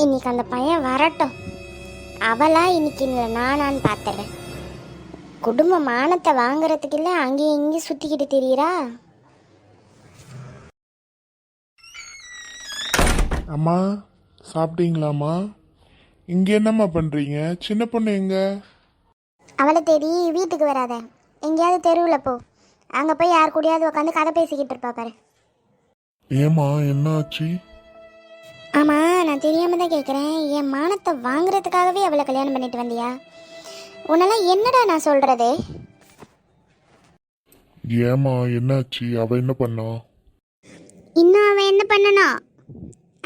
இன்னைக்கு அந்த பையன் வரட்டும். அவளா இன்னைக்கு இல்லை, நானான்னு பார்த்துறேன். குடும்ப மானத்தை வாங்குறதுக்கு இல்லை அங்கேயும் இங்கேயும் சுற்றிக்கிட்டு திரியிறா. அம்மா சாப்பிட்டீங்களாம்மா? இங்கே என்னம்மா பண்ணுறீங்க? சின்ன பொண்ணு எங்க? அவளை தேடி வீட்டுக்கு வராத, எங்கேயாவது தெருவில் போ. அங்கே போய் யார் கூடயாவது உட்காந்து கதை பேசிக்கிட்டு இருப்பா பாரு. ஏம்மா என்ன ஆச்சு? ஆமாம், நான் தெரியாமல் தான் கேட்குறேன். என் மானத்தை வாங்குறதுக்காகவே அவளை கல்யாணம் பண்ணிட்டு வந்தியா? உன்னெல்லாம் என்னடா நான் சொல்கிறது? ஏம்மா என்னாச்சு? அவ என்ன பண்ணா? இன்னும் அவன் என்ன பண்ணணும்?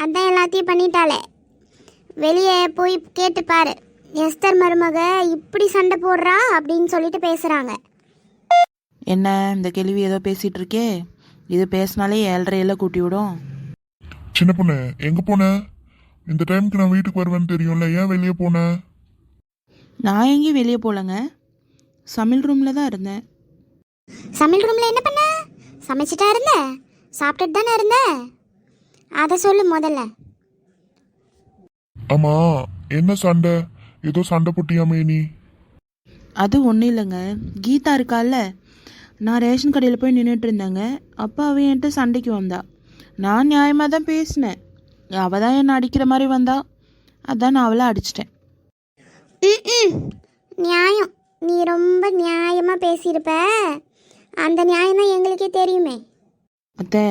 அதான் எல்லாத்தையும் பண்ணிட்டாளே. வெளியே போய் கேட்டு பாரு. எஸ்தர் மருமக இப்படி சண்டை போடுறா அப்படின்னு சொல்லிட்டு பேசுகிறாங்க. என்ன இந்த கேள்வி ஏதோ பேசிகிட்டு இருக்கே, இது பேசினாலே 7:30 கூட்டி விடும். சின்ன பொண்ணு எங்கே போன? இந்த டைமுக்கு நான் வீட்டுக்கு வருவேன்னு தெரியும்ல, ஏன் வெளியே போன? நான் எங்கேயும் வெளியே போகலங்க, சமையல் ரூமில் தான் இருந்தேன். சமையல் ரூமில் என்ன பண்ண? சமைச்சிட்டா இருந்த? சாப்பிட்டுட்டு தானே இருந்த? அதை சொல்லு முதல்ல. ஆமா, என்ன சண்டை? ஏதோ சண்டை போட்டியாமே நீ? அது ஒன்றும் இல்லைங்க, கீதா இருக்கால, நான் ரேஷன் கடையில் போய் நின்றுட்டு இருந்தேங்க. அப்போ அவன் என்கிட்ட சண்டைக்கு வந்தா. நான் நியாயமாக தான் பேசினேன், அவள் தான் என்னை அடிக்கிற மாதிரி வந்தா. அதான் நான் அவளை அடிச்சிட்டேன். நியாயம், நீ ரொம்ப நியாயமாக பேசியிருப்ப. அந்த நியாயம் தான் எங்களுக்கே தெரியுமே. அத்தை,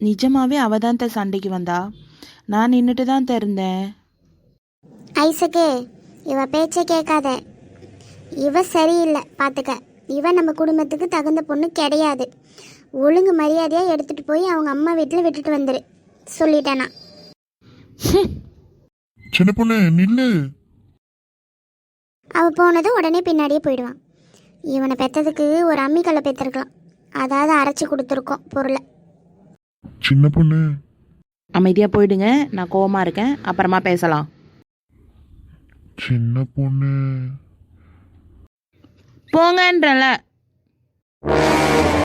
நிஜமாவே அவள் தான் சண்டைக்கு வந்தா, நான் நின்றுட்டு தான் இருந்தேன். ஐசக்கு, இவ பேச்சை கேட்காத. இவ சரியில்லை பார்த்துக்க. இவ நம்ம குடும்பத்துக்கு தகுந்த பொண்ணு கிடையாது. ஒழுங்கு மரியாதையாக எடுத்துகிட்டு போய் அவங்க அம்மா வீட்டில் விட்டுட்டு வந்துரு சொல்லிட்டேனா. சின்ன பொண்ணு நில்லு. அவள் போனதும் உடனே பின்னாடியே போயிடுவான். இவனை பெற்றதுக்கு ஒரு அம்மிக்கல்லை பெற்றிருக்கலாம், அதாவது அரைச்சி கொடுத்துருக்கோம் பொருளை. சின்ன பொண்ணு அமைதியாக போயிடுங்க, நான் கோவமாக இருக்கேன், அப்புறமா பேசலாம். சின்ன பொண்ணு போங்கன்றல.